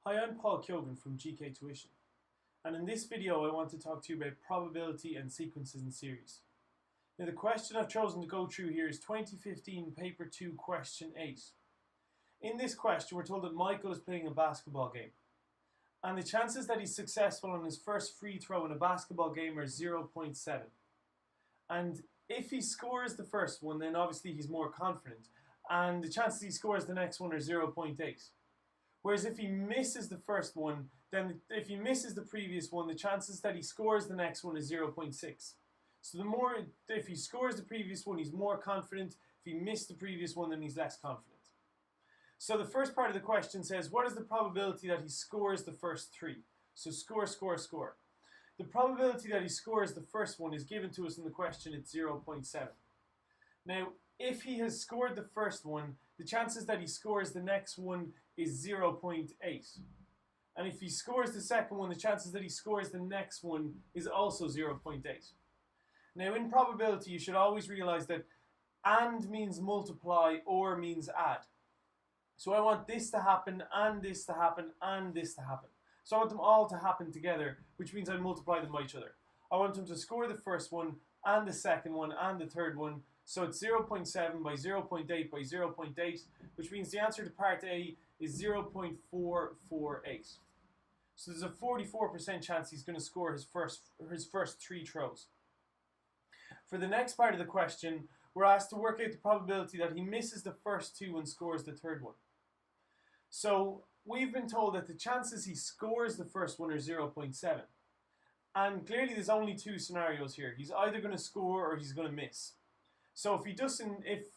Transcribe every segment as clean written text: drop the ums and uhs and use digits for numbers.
Hi, I'm Paul Kyogan from GK Tuition, and in this video I want to talk to you about probability and sequences in series. Now the question I've chosen to go through here is 2015 Paper 2 Question 8. In this question we're told that Michael is playing a basketball game, and the chances that he's successful on his first free throw in a basketball game are 0.7. And if he scores the first one, then obviously he's more confident, and the chances he scores the next one are 0.8. Whereas if he misses the first one, then if he misses the previous one, the chances that he scores the next one is 0.6. So if he scores the previous one, he's more confident. If he missed the previous one, then he's less confident. So the first part of the question says, what is the probability that he scores the first three? So score, score, score. The probability that he scores the first one is given to us in the question, it's 0.7. Now, if he has scored the first one, the chances that he scores the next one is 0.8. And if he scores the second one, the chances that he scores the next one is also 0.8. Now, in probability, you should always realize that and means multiply, or means add. So I want this to happen, and this to happen, and this to happen. So I want them all to happen together, which means I multiply them by each other. I want him to score the first one, and the second one, and the third one. So it's 0.7 by 0.8 by 0.8, which means the answer to part A is 0.448. So there's a 44% chance he's going to score his first three throws. For the next part of the question, we're asked to work out the probability that he misses the first two and scores the third one. So we've been told that the chances he scores the first one are 0.7. And clearly there's only two scenarios here. He's either going to score or he's going to miss. So if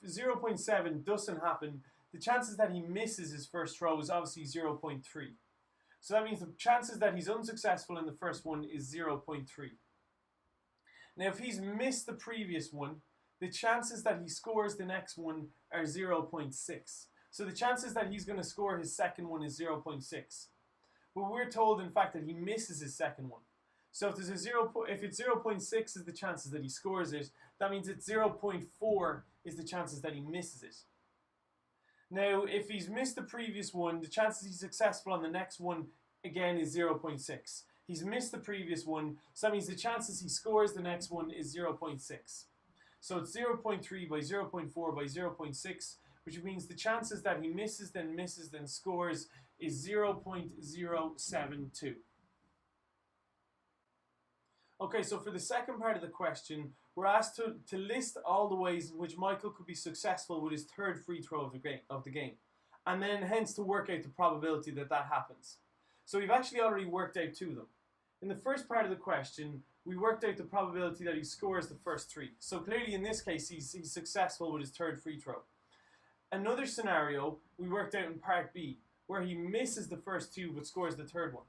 0.7 doesn't happen, the chances that he misses his first throw is obviously 0.3. So that means the chances that he's unsuccessful in the first one is 0.3. Now if he's missed the previous one, the chances that he scores the next one are 0.6. So the chances that he's going to score his second one is 0.6. But we're told in fact that he misses his second one. So if it's 0.6 is the chances that he scores it, that means it's 0.4 is the chances that he misses it. Now, if he's missed the previous one, the chances he's successful on the next one, again, is 0.6. He's missed the previous one, so that means the chances he scores the next one is 0.6. So it's 0.3 by 0.4 by 0.6, which means the chances that he misses, then scores is 0.072. Okay, so for the second part of the question, we're asked to list all the ways in which Michael could be successful with his third free throw of the game, and then hence to work out the probability that that happens. So we've actually already worked out two of them. In the first part of the question, we worked out the probability that he scores the first three. So clearly in this case, he's successful with his third free throw. Another scenario we worked out in part B, where he misses the first two but scores the third one.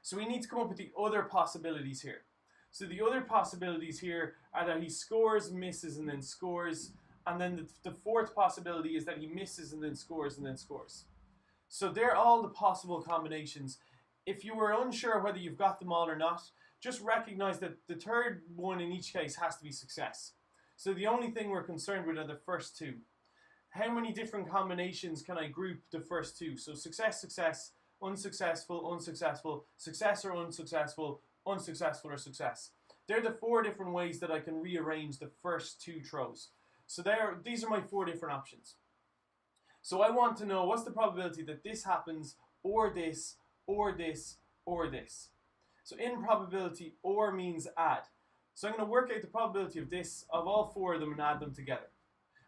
So we need to come up with the other possibilities here. So the other possibilities here are that he scores, misses, and then scores. And then the fourth possibility is that he misses and then scores and then scores. So they're all the possible combinations. If you were unsure whether you've got them all or not, just recognize that the third one in each case has to be success. So the only thing we're concerned with are the first two. How many different combinations can I group the first two? So success, success, unsuccessful, unsuccessful, success or unsuccessful, unsuccessful or success. They're the four different ways that I can rearrange the first two throws. So these are my four different options. So I want to know what's the probability that this happens, or this, or this, or this. So in probability, or means add. So I'm going to work out the probability of this, of all four of them, and add them together.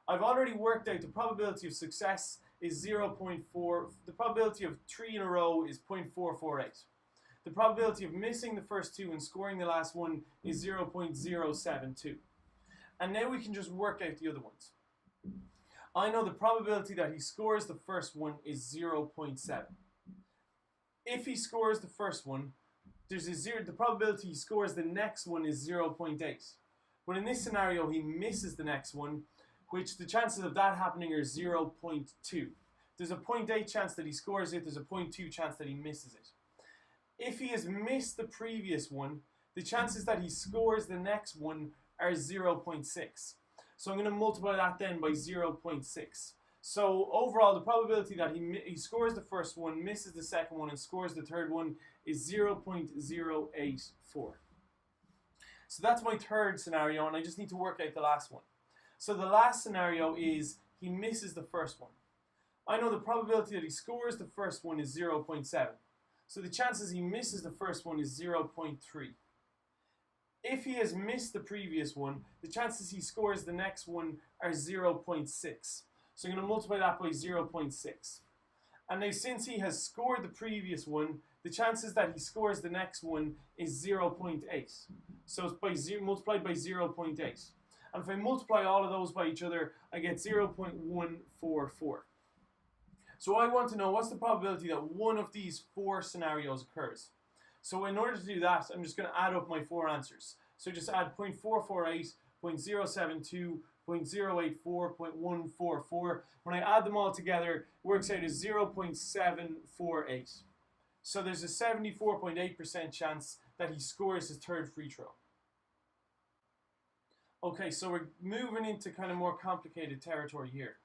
I've already worked out the probability of success is 0.4. The probability of three in a row is 0.448. The probability of missing the first two and scoring the last one is 0.072. And now we can just work out the other ones. I know the probability that he scores the first one is 0.7. If he scores the first one, the probability he scores the next one is 0.8. But in this scenario, he misses the next one, which the chances of that happening are 0.2. There's a 0.8 chance that he scores it, there's a 0.2 chance that he misses it. If he has missed the previous one, the chances that he scores the next one are 0.6. So I'm going to multiply that then by 0.6. So overall, the probability that he scores the first one, misses the second one, and scores the third one is 0.084. So that's my third scenario, and I just need to work out the last one. So the last scenario is he misses the first one. I know the probability that he scores the first one is 0.7. So the chances he misses the first one is 0.3. If he has missed the previous one, the chances he scores the next one are 0.6. So I'm going to multiply that by 0.6. And now since he has scored the previous one, the chances that he scores the next one is 0.8. So it's multiplied by 0.8. And if I multiply all of those by each other, I get 0.144. So I want to know what's the probability that one of these four scenarios occurs. So in order to do that, I'm just going to add up my four answers. So just add 0.448, 0.072, 0.084, 0.144. When I add them all together, it works out as 0.748. So there's a 74.8% chance that he scores his third free throw. Okay, so we're moving into kind of more complicated territory here.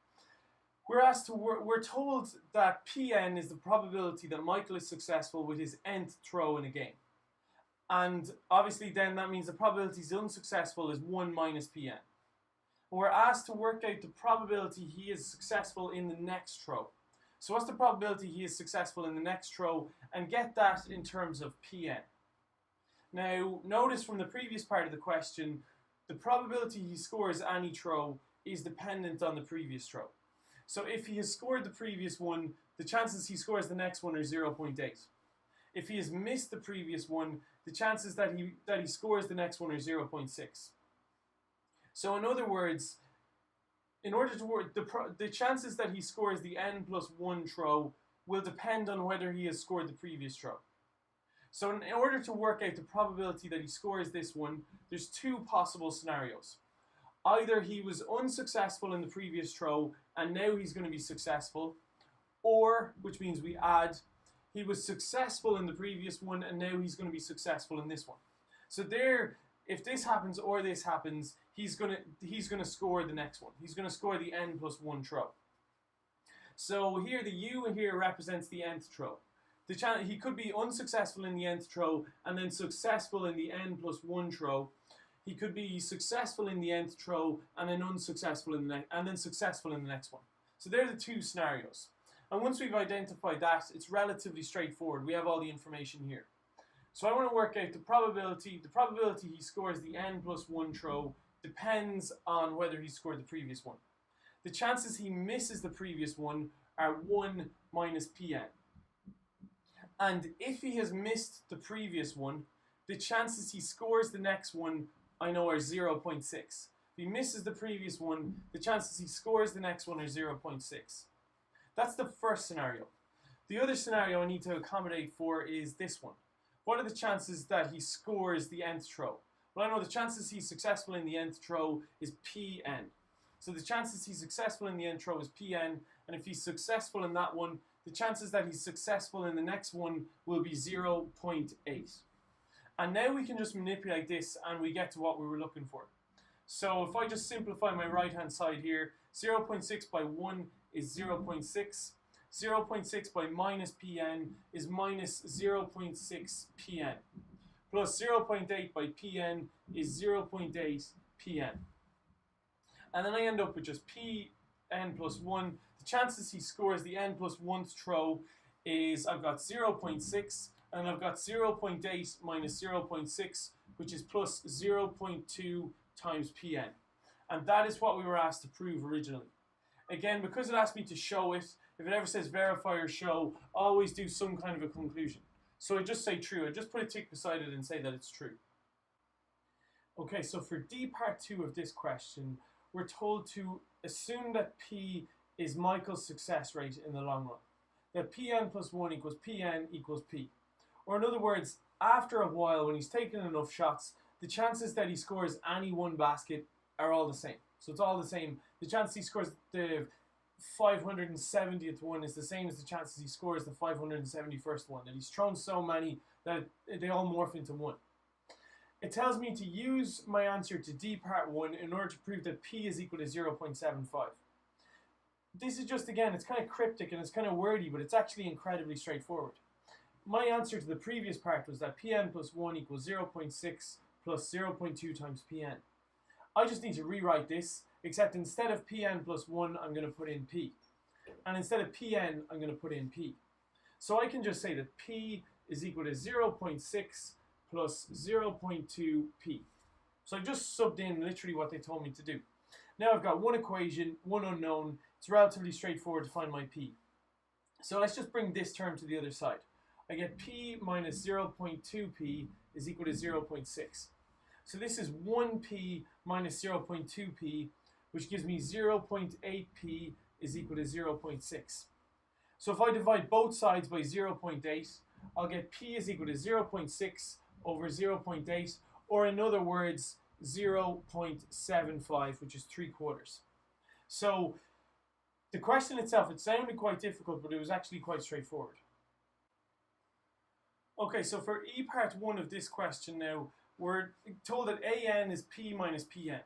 We're told that Pn is the probability that Michael is successful with his nth throw in a game. And obviously then that means the probability he's unsuccessful is 1 minus Pn. We're asked to work out the probability he is successful in the next throw. So what's the probability he is successful in the next throw, and get that in terms of Pn. Now notice from the previous part of the question, the probability he scores any throw is dependent on the previous throw. So if he has scored the previous one, the chances he scores the next one are 0.8. If he has missed the previous one, the chances that he scores the next one are 0.6. So in other words, in order to work, the chances that he scores the n+1 throw will depend on whether he has scored the previous throw. So in order to work out the probability that he scores this one, there's two possible scenarios. Either he was unsuccessful in the previous throw and now he's going to be successful, or, which means we add, he was successful in the previous one and now he's going to be successful in this one. So there, if this happens or this happens, he's going to score the next one. He's going to score the n+1 throw. So here the U here represents the nth throw. He could be unsuccessful in the nth throw and then successful in the n+1 throw. He could be successful in the nth throw and then unsuccessful in the successful in the next one. So they're the two scenarios. And once we've identified that, it's relatively straightforward. We have all the information here. So I want to work out the probability. The probability he scores the n+1 throw depends on whether he scored the previous one. The chances he misses the previous one are 1 minus Pn. And if he has missed the previous one, the chances he scores the next one, I know, are 0.6. If he misses the previous one, the chances he scores the next one are 0.6. That's the first scenario. The other scenario I need to accommodate for is this one. What are the chances that he scores the nth throw? Well, I know the chances he's successful in the nth throw is Pn. So the chances he's successful in the nth throw is Pn, and if he's successful in that one, the chances that he's successful in the next one will be 0.8. And now we can just manipulate this and we get to what we were looking for. So if I just simplify my right hand side here, 0.6 by 1 is 0.6. 0.6 by minus Pn is minus 0.6 Pn. Plus 0.8 by Pn is 0.8 Pn. And then I end up with just Pn plus 1. The chances he scores the n+1th throw is, I've got 0.6, and I've got 0.8 minus 0.6, which is plus 0.2 times Pn. And that is what we were asked to prove originally. Again, because it asked me to show it, if it ever says verify or show, always do some kind of a conclusion. So I just say true. I just put a tick beside it and say that it's true. Okay, so for D part 2 of this question, we're told to assume that P is Michael's success rate in the long run. That Pn plus 1 equals Pn equals P. Or in other words, after a while, when he's taken enough shots, the chances that he scores any one basket are all the same. So it's all the same. The chance he scores the 570th one is the same as the chances he scores the 571st one. That he's thrown so many that they all morph into 1. It tells me to use my answer to D part 1 in order to prove that P is equal to 0.75. This is just, again, it's kind of cryptic and it's kind of wordy, but it's actually incredibly straightforward. My answer to the previous part was that Pn plus 1 equals 0.6 plus 0.2 times Pn. I just need to rewrite this, except instead of Pn plus 1, I'm going to put in P. And instead of Pn, I'm going to put in P. So I can just say that P is equal to 0.6 plus 0.2 P. So I just subbed in literally what they told me to do. Now I've got one equation, one unknown. It's relatively straightforward to find my P. So let's just bring this term to the other side. I get P minus 0.2P is equal to 0.6. So this is 1P minus 0.2P, which gives me 0.8P is equal to 0.6. So if I divide both sides by 0.8, I'll get P is equal to 0.6 over 0.8, or in other words, 0.75, which is 3/4. So the question itself, it sounded quite difficult, but it was actually quite straightforward. Okay, so for E part 1 of this question now, we're told that AN is P minus Pn.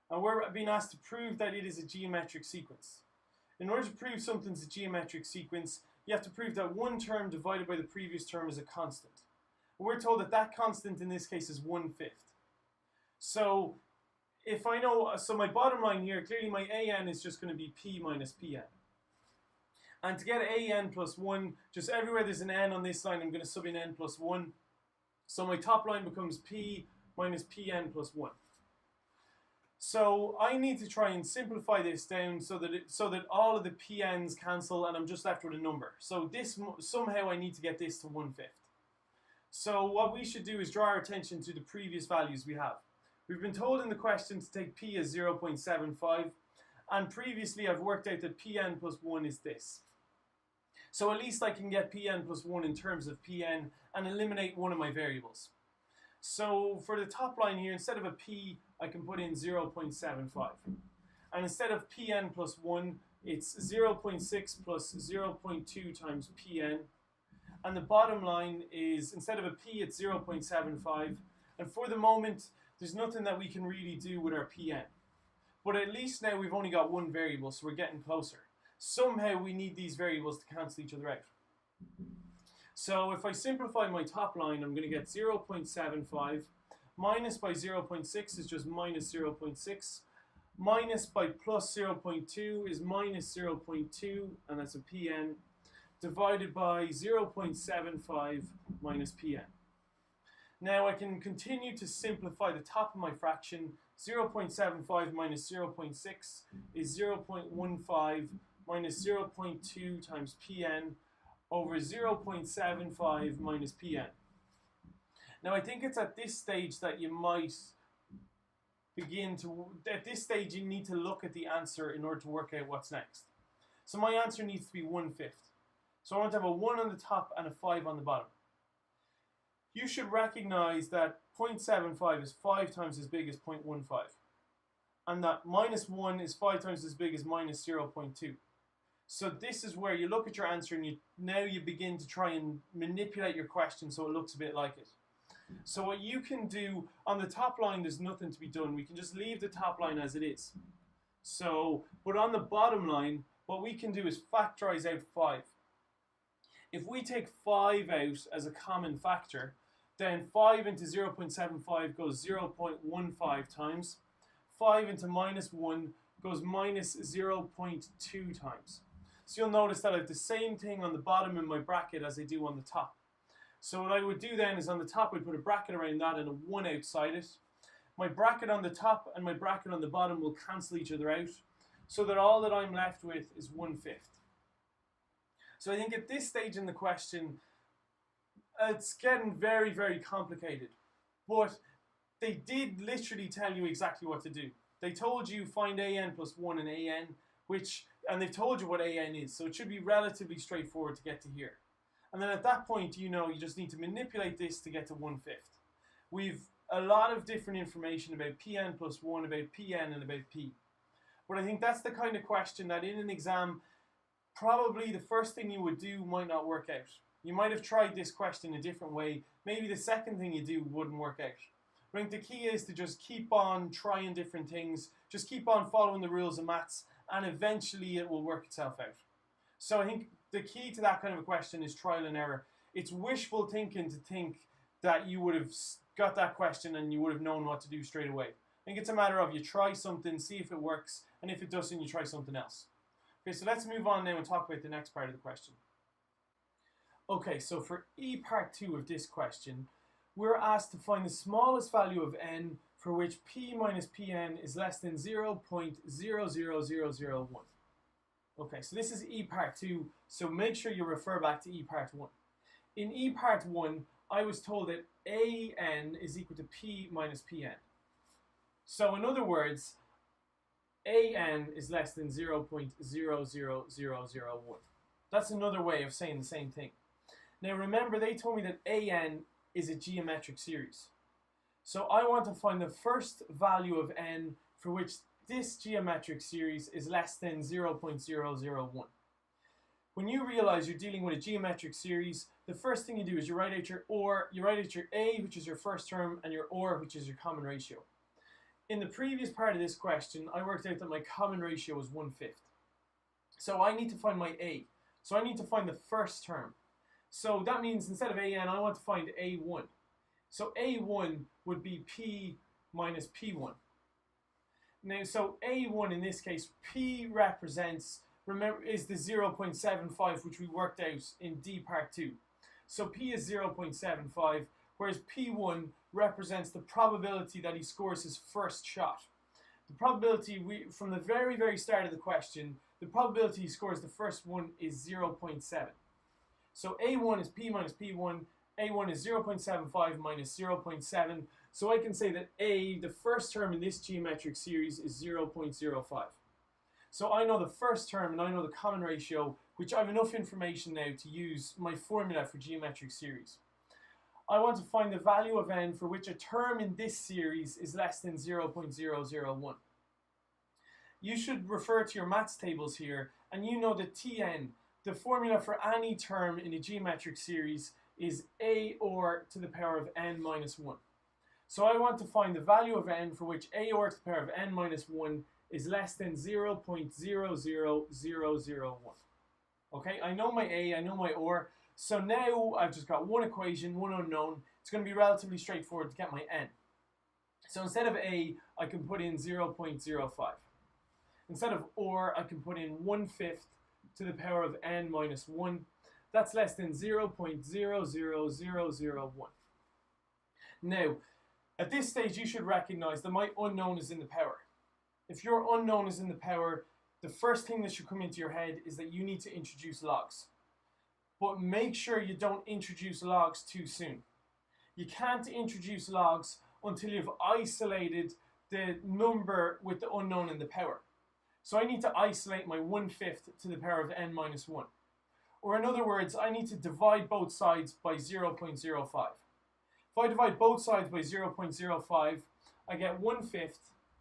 And we're being asked to prove that it is a geometric sequence. In order to prove something's a geometric sequence, you have to prove that one term divided by the previous term is a constant. And we're told that that constant in this case is 1/5. So if I know, so my bottom line here, clearly my AN is just going to be P minus Pn. And to get AN plus 1, just everywhere there's an n on this line, I'm going to sub in n plus 1. So my top line becomes P minus Pn plus 1. So I need to try and simplify this down so that all of the Pn's cancel and I'm just left with a number. So this, somehow I need to get this to 1/5. So what we should do is draw our attention to the previous values we have. We've been told in the question to take P as 0.75, and previously I've worked out that Pn plus 1 is this. So at least I can get Pn plus 1 in terms of Pn and eliminate one of my variables. So for the top line here, instead of a P, I can put in 0.75. And instead of Pn plus 1, it's 0.6 plus 0.2 times Pn. And the bottom line is, instead of a P, it's 0.75. And for the moment, there's nothing that we can really do with our Pn. But at least now we've only got one variable, so we're getting closer. Somehow we need these variables to cancel each other out. So if I simplify my top line, I'm going to get 0.75 minus by 0.6 is just minus 0.6. Minus by plus 0.2 is minus 0.2, and that's a Pn, divided by 0.75 minus Pn. Now I can continue to simplify the top of my fraction. 0.75 minus 0.6 is 0.15 minus 0.2 times Pn over 0.75 minus Pn. Now I think it's at this stage that you might at this stage you need to look at the answer in order to work out what's next. So my answer needs to be 1/5. So I want to have a 1 on the top and a 5 on the bottom. You should recognize that 0.75 is 5 times as big as 0.15. And that minus 1 is 5 times as big as minus 0.2. So this is where you look at your answer and now you begin to try and manipulate your question so it looks a bit like it. So what you can do, on the top line there's nothing to be done. We can just leave the top line as it is. So, but on the bottom line, what we can do is factorize out 5. If we take 5 out as a common factor, then 5 into 0.75 goes 0.15 times. 5 into minus 1 goes minus 0.2 times. So you'll notice that I have the same thing on the bottom in my bracket as I do on the top. So what I would do then is on the top I'd put a bracket around that and a 1 outside it. My bracket on the top and my bracket on the bottom will cancel each other out, so that all that I'm left with is 1/5. So I think at this stage in the question, it's getting very, very complicated. But they did literally tell you exactly what to do. They told you find AN plus 1 and AN, and they've told you what AN is, so it should be relatively straightforward to get to here. And then at that point, you know, you just need to manipulate this to get to 1/5. We've a lot of different information about Pn plus 1, about Pn, and about P. But I think that's the kind of question that in an exam, probably the first thing you would do might not work out. You might have tried this question a different way. Maybe the second thing you do wouldn't work out. I think the key is to just keep on trying different things, just keep on following the rules of maths, and eventually it will work itself out. So I think the key to that kind of a question is trial and error. It's wishful thinking to think that you would have got that question and you would have known what to do straight away. I think it's a matter of you try something, see if it works, and if it doesn't, you try something else. Okay, so let's move on now and talk about the next part of the question. Okay, so for E part 2 of this question, we're asked to find the smallest value of n for which p minus pn is less than 0.00001. Okay, so this is E part 2, so make sure you refer back to E part 1. In E part 1, I was told that an is equal to p minus pn. So in other words, an is less than 0.00001. That's another way of saying the same thing. Now remember, they told me that an is a geometric series. So I want to find the first value of n for which this geometric series is less than 0.001. When you realize you're dealing with a geometric series, the first thing you do is you write out your OR, you write out your a, which is your first term, and your OR, which is your common ratio. In the previous part of this question, I worked out that my common ratio was 1/5. So I need to find my a. So I need to find the first term. So that means instead of an, I want to find a1. So a1 would be p minus p1. Now, so a1 in this case, p represents, remember, is the 0.75 which we worked out in D part 2. So p is 0.75, whereas p1 represents the probability that he scores his first shot. The probability, from the very, very start of the question, the probability he scores the first one is 0.7. So a1 is p minus p1, a1 is 0.75 minus 0.7, so I can say that a, the first term in this geometric series, is 0.05. So I know the first term and I know the common ratio, which I have enough information now to use my formula for geometric series. I want to find the value of n for which a term in this series is less than 0.001. You should refer to your maths tables here, and you know that Tn, the formula for any term in a geometric series, is a or to the power of n minus 1. So I want to find the value of n for which a or to the power of n minus 1 is less than 0.00001. Okay, I know my a, I know my or, so now I've just got one equation, one unknown. It's going to be relatively straightforward to get my n. So instead of a, I can put in 0.05. Instead of or, I can put in 1/5 to the power of n minus 1. That's less than 0.00001. Now, at this stage, you should recognize that my unknown is in the power. If your unknown is in the power, the first thing that should come into your head is that you need to introduce logs. But make sure you don't introduce logs too soon. You can't introduce logs until you've isolated the number with the unknown in the power. So I need to isolate my 1/5 to the power of n minus 1. Or in other words, I need to divide both sides by 0.05. If I divide both sides by 0.05, I get 1/5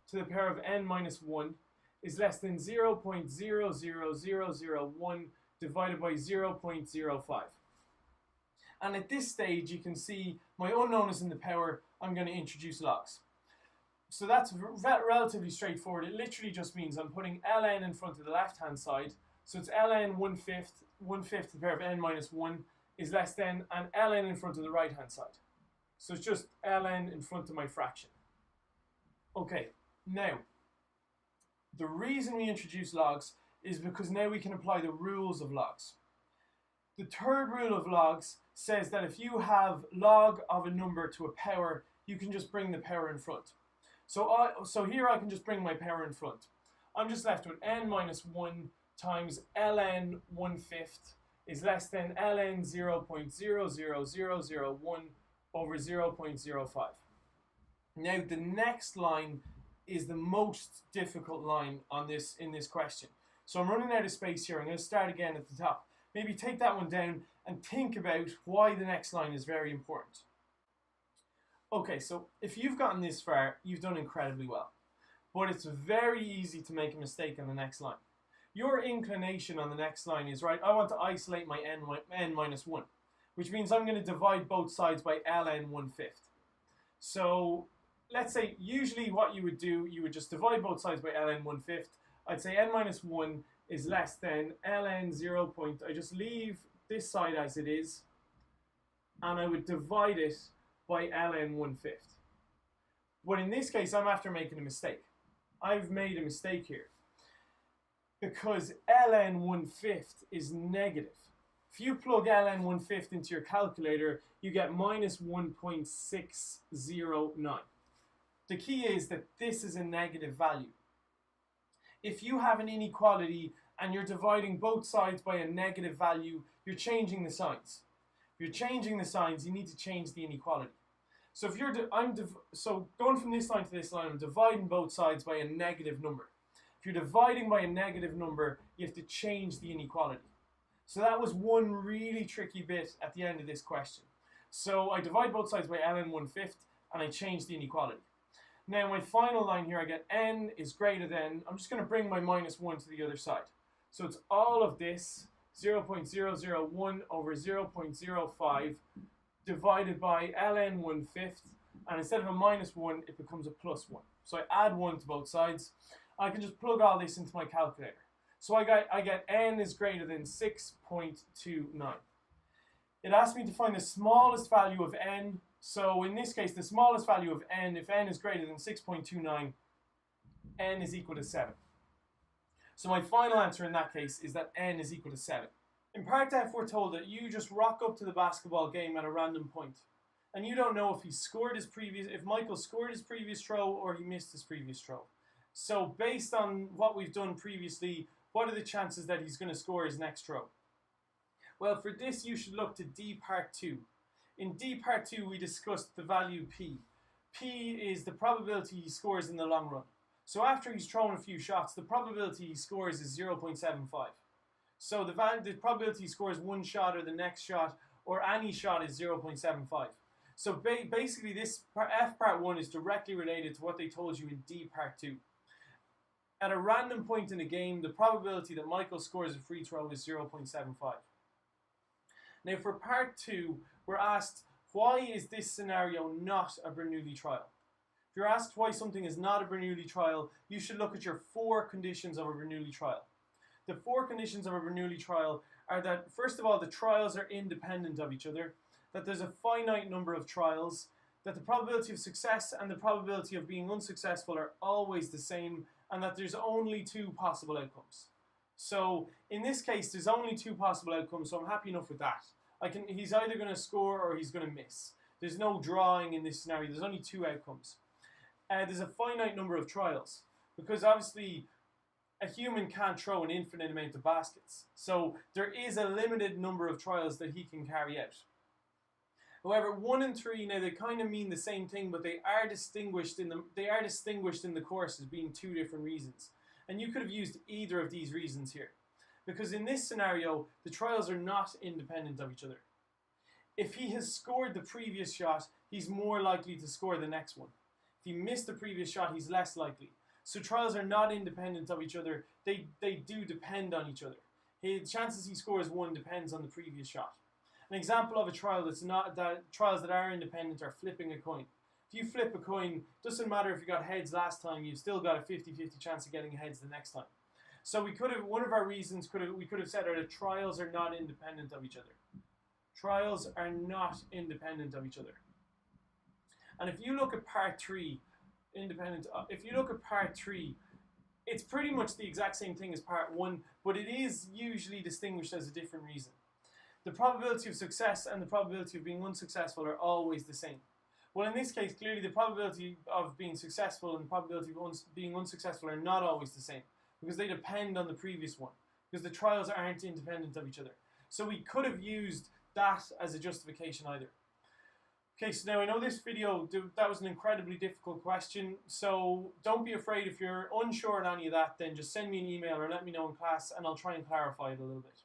to the power of n minus 1 is less than 0.00001 divided by 0.05. And at this stage, you can see my unknown is in the power. I'm going to introduce logs. So that's relatively straightforward. It literally just means I'm putting ln in front of the left-hand side. So it's ln 1/5 to the power of n minus 1 is less than, and ln in front of the right-hand side. So it's just ln in front of my fraction. Okay, now, the reason we introduce logs is because now we can apply the rules of logs. The third rule of logs says that if you have log of a number to a power, you can just bring the power in front. So here I can just bring my power in front. I'm just left with n minus 1 times ln 1/5 is less than ln 0.00001 over 0.05. Now the next line is the most difficult line in this question. So I'm running out of space here. I'm going to start again at the top. Maybe take that one down and think about why the next line is very important. Okay, so if you've gotten this far, you've done incredibly well. But it's very easy to make a mistake on the next line. Your inclination on the next line is, right, I want to isolate my n minus 1, which means I'm going to divide both sides by ln 1/5. So let's say usually what you would do, you would just divide both sides by ln 1/5, I'd say n minus 1 is less than ln 0. I just leave this side as it is, and I would divide it by ln 1/5. But in this case, I'm after making a mistake. I've made a mistake here, because ln 1/5 is negative. If you plug ln 1/5 into your calculator, you get minus 1.609. The key is that this is a negative value. If you have an inequality and you're dividing both sides by a negative value, you're changing the signs. If you're changing the signs, you need to change the inequality. So if you're so going from this line to this line, I'm dividing both sides by a negative number. If you're dividing by a negative number, you have to change the inequality. So that was one really tricky bit at the end of this question. So I divide both sides by ln 1/5 and I change the inequality. Now my final line here, I get n is greater than, I'm just going to bring my minus 1 to the other side. So it's all of this 0.001 over 0.05 divided by ln 1/5, and instead of a minus 1, it becomes a plus 1. So I add 1 to both sides. I can just plug all this into my calculator. So I get n is greater than 6.29. It asks me to find the smallest value of n. So in this case, the smallest value of n, if n is greater than 6.29, n is equal to 7. So my final answer in that case is that n is equal to 7. In part F, we're told that you just rock up to the basketball game at a random point, and you don't know if if Michael scored his previous throw or he missed his previous throw. So based on what we've done previously, what are the chances that he's going to score his next throw? Well, for this, you should look to D part 2. In D part 2, we discussed the value P. P is the probability he scores in the long run. So after he's thrown a few shots, the probability he scores is 0.75. So the probability he scores one shot or the next shot or any shot is 0.75. So basically this F part 1 is directly related to what they told you in D part 2. At a random point in a game, the probability that Michael scores a free throw is 0.75. Now for part 2, we're asked, why is this scenario not a Bernoulli trial? If you're asked why something is not a Bernoulli trial, you should look at your 4 conditions of a Bernoulli trial. The 4 conditions of a Bernoulli trial are that, first of all, the trials are independent of each other, that there's a finite number of trials, that the probability of success and the probability of being unsuccessful are always the same, and that there's only 2 possible outcomes. So in this case, there's only 2 possible outcomes, so I'm happy enough with that. He's either going to score or he's going to miss. There's no drawing in this scenario. There's only 2 outcomes. There's a finite number of trials, because obviously a human can't throw an infinite amount of baskets. So there is a limited number of trials that he can carry out. However, 1 and 3, now they kind of mean the same thing, but they are distinguished in the course as being 2 different reasons. And you could have used either of these reasons here, because in this scenario, the trials are not independent of each other. If he has scored the previous shot, he's more likely to score the next one. If he missed the previous shot, he's less likely. So trials are not independent of each other. They do depend on each other. The chances he scores 1 depends on the previous shot. An example of a trial trials that are independent are flipping a coin. If you flip a coin, doesn't matter if you got heads last time, you've still got a 50-50 chance of getting heads the next time. So one of our reasons we could have said are that trials are not independent of each other. Trials are not independent of each other. And if you look at part 3, it's pretty much the exact same thing as part 1, but it is usually distinguished as a different reason. The probability of success and the probability of being unsuccessful are always the same. Well, in this case, clearly the probability of being successful and the probability of being unsuccessful are not always the same, because they depend on the previous one, because the trials aren't independent of each other. So we could have used that as a justification either. Okay, so now I know this video, that was an incredibly difficult question, so don't be afraid if you're unsure on any of that, then just send me an email or let me know in class and I'll try and clarify it a little bit.